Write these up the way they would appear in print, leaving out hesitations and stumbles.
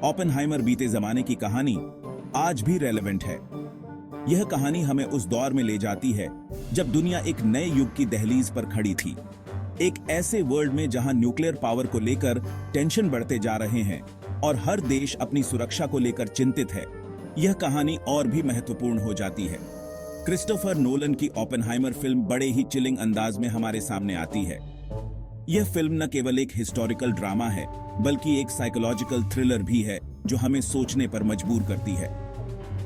Oppenheimer बीते जमाने की कहानी आज भी रेलेवेंट है। यह कहानी हमें उस दौर में ले जाती है जब दुनिया एक नए युग की दहलीज पर खड़ी थी, एक ऐसे वर्ल्ड में जहां न्यूक्लियर पावर को लेकर टेंशन बढ़ते जा रहे हैं और हर देश अपनी सुरक्षा को लेकर चिंतित है। यह कहानी और भी महत्वपूर्ण हो जाती है। क्रिस्टोफर नोलन की ओपेनहाइमर फिल्म बड़े ही चिलिंग अंदाज में हमारे सामने आती है। यह फिल्म न केवल एक हिस्टोरिकल ड्रामा है, बल्कि एक साइकोलॉजिकल थ्रिलर भी है जो हमें सोचने पर मजबूर करती है।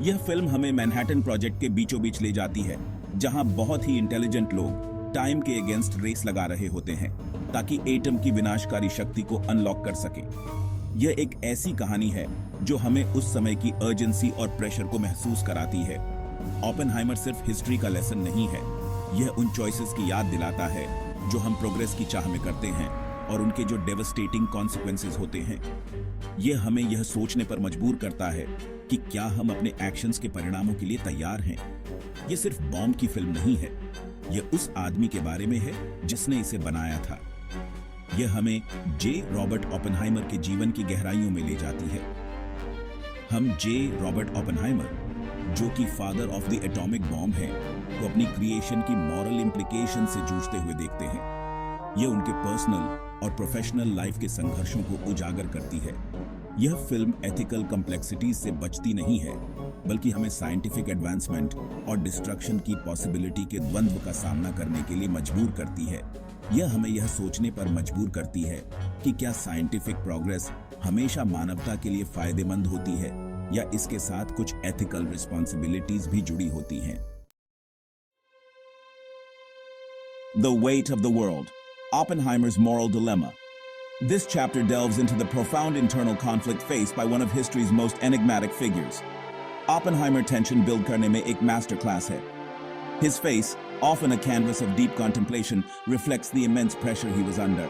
यह फिल्म हमें मैनहट्टन प्रोजेक्ट के बीचों बीच ले जाती है, जहां बहुत ही इंटेलिजेंट लोग टाइम के अगेंस्ट रेस लगा रहे होते हैं ताकि एटम की विनाशकारी शक्ति को अनलॉक कर सके। यह एक ऐसी कहानी है जो हमें उस समय की अर्जेंसी और प्रेशर को महसूस कराती है। ओपेनहाइमर सिर्फ हिस्ट्री का लेसन नहीं है, यह उन चॉइसेस की याद दिलाता है जो हम प्रोग्रेस की चाह में करते हैं और उनके जो डेवस्टेटिंग कॉन्सिक्वेंसेस होते हैं। यह हमें यह सोचने पर मजबूर करता है कि क्या हम अपने एक्शंस के परिणामों के लिए तैयार हैं। यह सिर्फ बॉम्ब की फिल्म नहीं है, यह उस आदमी के बारे में है जिसने इसे बनाया था। यह हमें जे रॉबर्ट ओपेनहाइमर के जीवन की गहराइयों में ले जाती है। हम जे रॉबर्ट ओपेनहाइमर, जो कि father of the atomic bomb है, को अपनी क्रिएशन की मॉरल इंप्लीकेशन से जूझते हुए देखते हैं। यह उनके पर्सनल और प्रोफेशनल लाइफ के संघर्षों को उजागर करती है। यह फिल्म एथिकल कॉम्प्लेक्सिटीज से बचती नहीं है, बल्कि हमें साइंटिफिक एडवांसमेंट और डिस्ट्रक्शन की पॉसिबिलिटी के द्वंद्व का सामना करने के लिए मजबूर करती है। यह हमें यह सोचने पर मजबूर करती है कि क्या साइंटिफिक प्रोग्रेस हमेशा मानवता के लिए फायदेमंद होती है या इसके साथ कुछ एथिकल रिस्पॉन्सिबिलिटीज भी जुड़ी होती हैं। The weight of the world, Oppenheimer's moral dilemma. This chapter delves into the profound internal conflict faced by one of history's most enigmatic figures. Oppenheimer tension build करने में एक master class है. His face, often a canvas of deep contemplation, reflects the immense pressure he was under.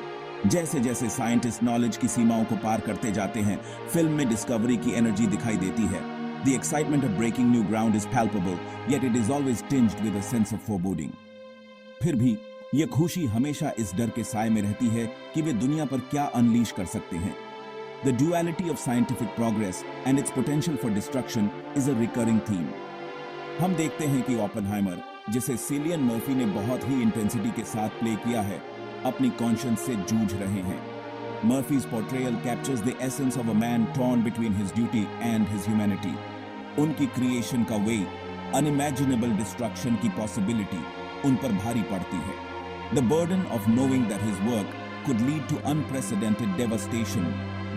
जैसे जैसे scientist knowledge की सीमाओं को पार करते जाते हैं, फिल्म में डिस्कवरी की एनर्जी दिखाई देती है। The excitement of breaking new ground is palpable, yet it is always tinged with a sense of foreboding. फिर भी यह खुशी हमेशा इस डर के साए में रहती है कि वे दुनिया पर क्या अनलीश कर सकते हैं। The duality of scientific progress and its potential for destruction is a recurring theme. हम देखते हैं कि ओपेनहाइमर, जिसे सिलियन मर्फी ने बहुत ही इंटेंसिटी के साथ प्ले किया है, अपनी कॉन्शियंस से जूझ रहे हैं। Murphy's portrayal captures the essence of a man torn between his duty and his humanity. उनकी क्रिएशन का वेट, unimaginable destruction की पॉसिबिलिटी उन पर भारी पड़ती है। The burden of knowing that his work could lead to unprecedented devastation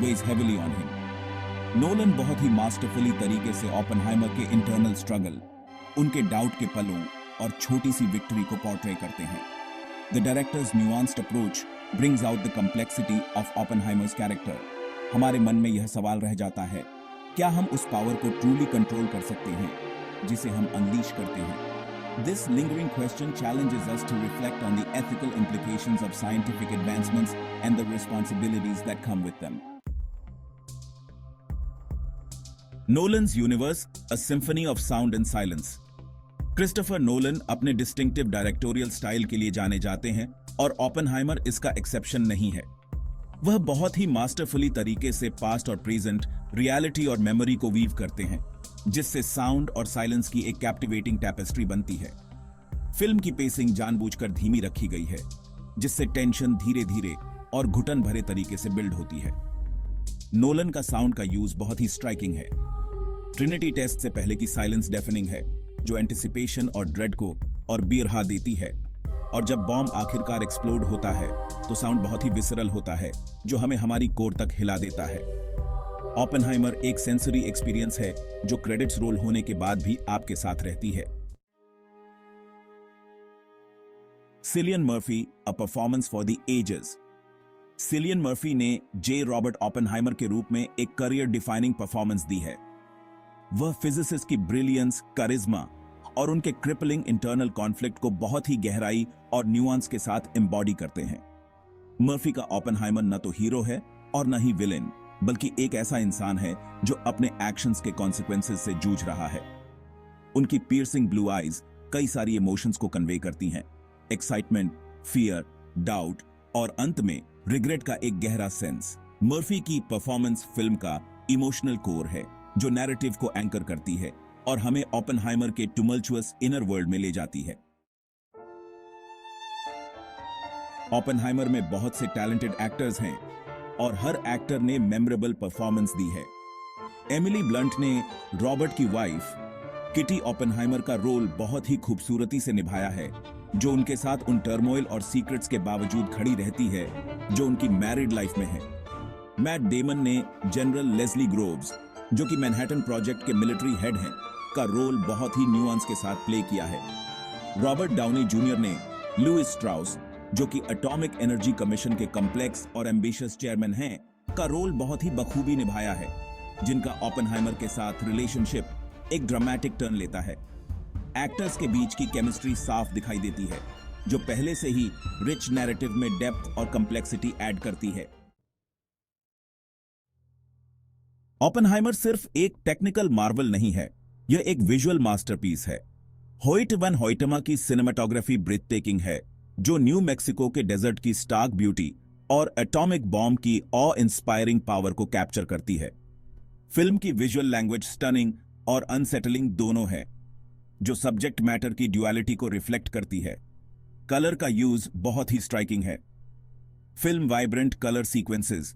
weighs heavily on him. Nolan बहुत ही masterfully तरीके से ओपेनहाइमर के इंटरनल स्ट्रगल, उनके डाउट के पलों और छोटी सी विक्ट्री को पोर्ट्रे करते हैं। The director's nuanced approach brings out the complexity of Oppenheimer's character. हमारे मन में यह सवाल रह जाता है, क्या हम उस पावर को ट्रूली कंट्रोल कर सकते हैं जिसे हम अनलीश करते हैं? This lingering question challenges us to reflect on the ethical implications of scientific advancements and the responsibilities that come with them. Nolan's universe, a symphony of sound and silence. Christopher Nolan अपने distinctive directorial style के लिए जाने जाते हैं और Oppenheimer इसका exception नहीं है। वह बहुत ही मास्टरफुली तरीके से पास्ट और प्रेजेंट, रियलिटी और मेमोरी को वीव करते हैं, जिससे साउंड और साइलेंस की एक कैप्टिवेटिंग टैपेस्ट्री बनती है। फिल्म की पेसिंग जानबूझकर धीमी रखी गई है, जिससे टेंशन धीरे धीरे और घुटन भरे तरीके से बिल्ड होती है। नोलन का साउंड का यूज बहुत ही स्ट्राइकिंग है। ट्रिनिटी टेस्ट से पहले की साइलेंस डेफनिंग है, जो एंटिसिपेशन और ड्रेड को और बिरहा देती है, और जब बॉम्ब आखिरकार एक्सप्लोड होता है तो साउंड बहुत ही विसरल होता है, जो हमें हमारी कोर तक हिला देता है। ओपेनहाइमर एक सेंसरी एक्सपीरियंस है जो क्रेडिट्स रोल होने के बाद भी आपके साथ रहती है। Cillian Murphy, a performance for the ages. Cillian Murphy ने जे रॉबर्ट ओपेनहाइमर के रूप में एक करियर डिफाइनिंग परफॉर्मेंस दी है। वह फिजिसिस्ट की ब्रिलियंस, करिश्मा और उनके क्रिपलिंग इंटरनल कॉन्फ्लिक्ट को बहुत ही गहराई और न्यूआंस के साथ एम्बॉडी करते हैं। मर्फी का ओपेनहाइमर न तो हीरो है और न ही विलेन, बल्कि एक ऐसा इंसान है जो अपने एक्शंस के कॉन्सिक्वेंसेस से जूझ रहा है। उनकी पियर्सिंग ब्लू आईज कई सारी इमोशंस को कन्वे करती हैं, एक्साइटमेंट, फियर, डाउट और अंत में रिग्रेट का एक गहरा सेंस। मर्फी की परफॉर्मेंस फिल्म का इमोशनल कोर है जो नैरेटिव को एंकर करती है और हमें ओपेनहाइमर के टुमल्चुअस इनर वर्ल्ड में ले जाती है। ओपेनहाइमर में बहुत से टैलेंटेड एक्टर्स हैं और हर एक्टर ने मेमोरेबल परफॉर्मेंस दी है। एमिली ब्लंट ने रॉबर्ट की वाइफ किटी ओपेनहाइमर का रोल बहुत ही खूबसूरती से निभाया है, जो उनके साथ उन टर्मोइल और सीक्रेट्स के बावजूद खड़ी रहती है जो उनकी मैरिड लाइफ में है। मैट डेमन ने जनरल लेस्ली ग्रोव्स, जो कि मैनहट्टन प्रोजेक्ट के मिलिट्री हेड हैं, का रोल बहुत ही न्यूआंस के साथ प्ले किया है। रॉबर्ट डाउनी जूनियर ने लुइस स्ट्राउस, जो कि एटॉमिक एनर्जी कमीशन के कॉम्प्लेक्स और एम्बिशियस चेयरमैन हैं, का रोल बहुत ही बखूबी निभाया है, जिनका ओपेनहाइमर के साथ रिलेशनशिप एक ड्रामेटिक टर्न लेता है। एक्टर्स के बीच की केमिस्ट्री साफ दिखाई देती है, जो पहले से ही रिच नैरेटिव में डेप्थ और कॉम्प्लेक्सिटी ऐड करती है। ओपेनहाइमर सिर्फ एक टेक्निकल मार्वल नहीं है, यह एक विजुअल मास्टरपीस है। होयट वैन होयटमा की सिनेमेटोग्राफी ब्रेथटेकिंग है, जो न्यू मैक्सिको के डेजर्ट की स्टार्क ब्यूटी और एटॉमिक बॉम्ब की ऑ इंस्पायरिंग पावर को कैप्चर करती है। फिल्म की विजुअल लैंग्वेज स्टनिंग और अनसेटलिंग दोनों है, जो सब्जेक्ट मैटर की ड्युअलिटी को रिफ्लेक्ट करती है। कलर का यूज बहुत ही स्ट्राइकिंग है। फिल्म वाइब्रेंट कलर सीक्वेंसेस,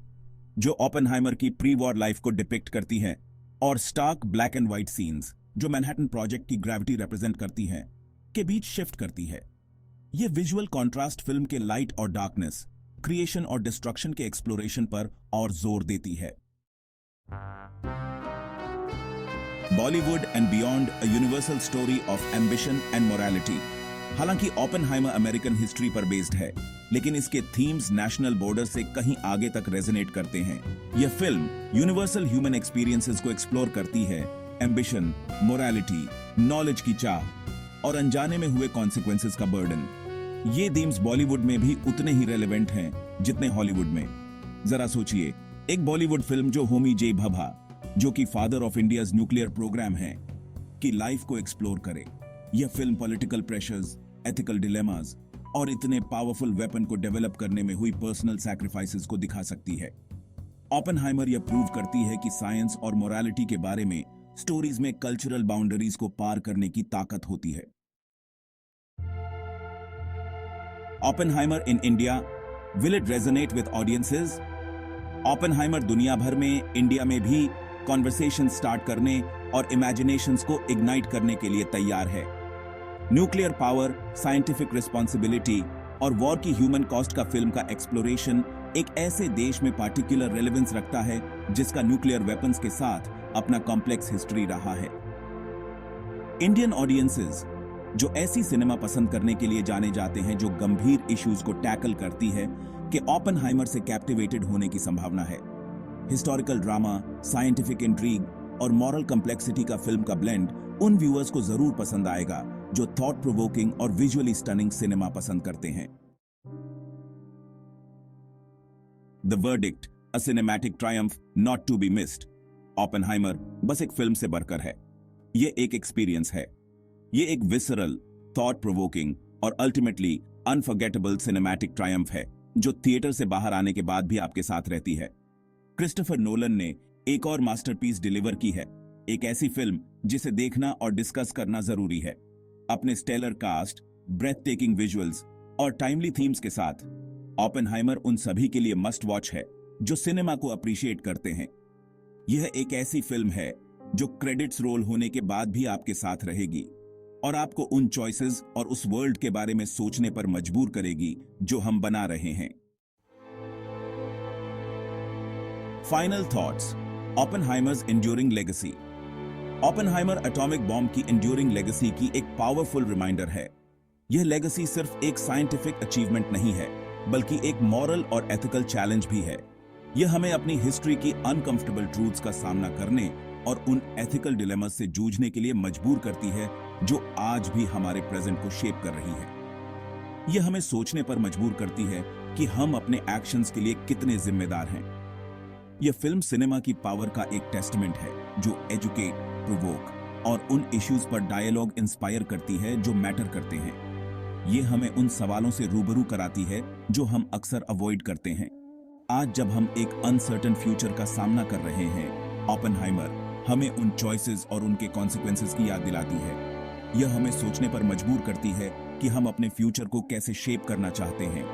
जो ओपेनहाइमर की प्री वॉर लाइफ को डिपिक्ट करती हैं, और stark black and white scenes, जो मैनहट्टन प्रोजेक्ट की ग्रेविटी रिप्रेजेंट करती हैं, के बीच शिफ्ट करती है। यह विजुअल कॉन्ट्रास्ट फिल्म के लाइट और डार्कनेस, क्रिएशन और डिस्ट्रक्शन के एक्सप्लोरेशन पर और जोर देती है। Bollywood and beyond, a universal story of ambition and morality. हालांकि ओपेनहाइमर अमेरिकन हिस्ट्री पर बेस्ड है, लेकिन इसके थीम्स नेशनल बॉर्डर से कहीं आगे तक रेजोनेट करते हैं। यह फिल्म यूनिवर्सल ह्यूमन एक्सपीरियंसेस को एक्सप्लोर करती है, एम्बिशन, मोरालिटी, नॉलेज की चाह और अनजाने में हुए कॉन्सिक्वेंसेस का बर्डन। ये थीम्स बॉलीवुड में भी उतने ही रेलेवेंट हैं जितने हॉलीवुड में। जरा सोचिए, एक बॉलीवुड फिल्म जो होमी जे भाभा, जो कि father of India's nuclear programme है, की लाइफ को एक्सप्लोर करे। यह film political pressures, ethical dilemmas और इतने पावरफुल वेपन को डेवलप करने में हुई पर्सनल सैक्रिफाइसेस को दिखा सकती है। ओपेनहाइमर यह प्रूव करती है कि साइंस और मोरालिटी के बारे में स्टोरीज में कल्चरल बाउंड्रीज को पार करने की ताकत होती है। Oppenheimer in India, will it resonate with audiences? Oppenheimer दुनिया भर में, इंडिया में भी कॉन्वर्सेशन स्टार्ट करने और इमेजिनेशंस को इग्नाइट करने के लिए तैयार है। न्यूक्लियर पावर, साइंटिफिक रिस्पॉन्सिबिलिटी और वॉर की ह्यूमन कॉस्ट का फिल्म का एक्सप्लोरेशन एक ऐसे देश में पार्टिकुलर रेलेवेंस रखता है जिसका न्यूक्लियर वेपन्स के साथ अपना कॉम्प्लेक्स हिस्ट्री रहा है। इंडियन ऑडियंसेस जो ऐसी सिनेमा पसंद करने के लिए जाने जाते हैं जो गंभीर इश्यूज को टैकल करती है, कि ओपेनहाइमर से कैप्टिवेटेड होने की संभावना है। हिस्टोरिकल ड्रामा, साइंटिफिक इंट्रीग और मॉरल कॉम्प्लेक्सिटी का फिल्म का ब्लेंड उन व्यूअर्स को जरूर पसंद आएगा जो थॉट प्रोवोकिंग और विजुअली स्टनिंग सिनेमा पसंद करते हैं। The verdict, a cinematic triumph not to be missed. Oppenheimer बस एक फिल्म से बढ़कर है। यह एक एक्सपीरियंस है। यह एक विसरल, थॉट प्रोवोकिंग और अल्टीमेटली अनफॉरगेटेबल सिनेमैटिक ट्रायम्फ है, जो थिएटर से बाहर आने के बाद भी आपके साथ रहती है। क्रिस्टोफर नोलन ने एक और मास्टरपीस डिलीवर की है, एक ऐसी फिल्म जिसे देखना और डिस्कस करना जरूरी है। अपने stellar cast, breathtaking visuals और टाइमली थीम्स के साथ ओपेनहाइमर उन सभी के लिए मस्ट वॉच है जो सिनेमा को अप्रिशिएट करते हैं। यह एक ऐसी फिल्म है जो क्रेडिट्स रोल होने के बाद भी आपके साथ रहेगी और आपको उन चॉइसेस और उस वर्ल्ड के बारे में सोचने पर मजबूर करेगी जो हम बना रहे हैं। Final thoughts, Oppenheimer's enduring legacy. Oppenheimer atomic bomb की एंड्यूरिंग लेगेसी की एक पावरफुल रिमाइंडर है। यह लेगेसी सिर्फ एक साइंटिफिक अचीवमेंट नहीं है, बल्कि एक मॉरल और एथिकल चैलेंज भी है। यह हमें अपनी हिस्ट्री की अनकंफर्टेबल ट्रूथ्स का सामना करने और उन एथिकल डिलेमास से जूझने के लिए मजबूर करती है जो आज भी हमारे प्रेजेंट को शेप कर रही है। यह हमें सोचने पर मजबूर करती है कि हम अपने एक्शंस के लिए कितने जिम्मेदार हैं। यह फिल्म सिनेमा की पावर का एक टेस्टमेंट है जो एजुकेट, प्रोवोक और उन इश्यूज पर डायलॉग इंस्पायर करती है जो मैटर करते हैं। यह हमें उन सवालों से रूबरू कराती है जो हम अक्सर अवॉइड करते हैं। आज जब हम एक अनसर्टेन फ्यूचर का सामना कर रहे हैं, ओपेनहाइमर हमें उन चॉइसेस और उनके कॉन्सिक्वेंसेस की याद दिलाती है। यह हमें सोचने पर मजबूर करती है कि हम अपने फ्यूचर को कैसे शेप करना चाहते हैं।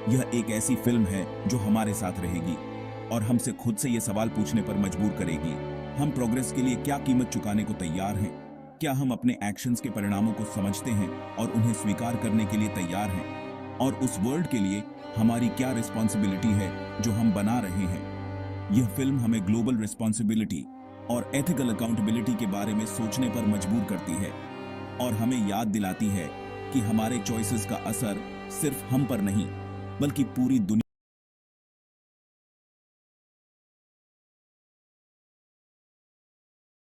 यह एक ऐसी फिल्म है जो हमारे साथ रहेगी और हमसे खुद से ये सवाल पूछने पर मजबूर करेगी, हम प्रोग्रेस के लिए क्या कीमत चुकाने को तैयार हैं? क्या हम अपने एक्शंस के परिणामों को समझते हैं और उन्हें स्वीकार करने के लिए तैयार हैं? और उस वर्ल्ड के लिए हमारी क्या रिस्पॉन्सिबिलिटी है जो हम बना रहे हैं? यह फिल्म हमें ग्लोबल रिस्पॉन्सिबिलिटी और एथिकल अकाउंटेबिलिटी के बारे में सोचने पर मजबूर करती है और हमें याद दिलाती है कि हमारे चॉइसेस का असर सिर्फ हम पर नहीं बल्कि पूरी दुनिया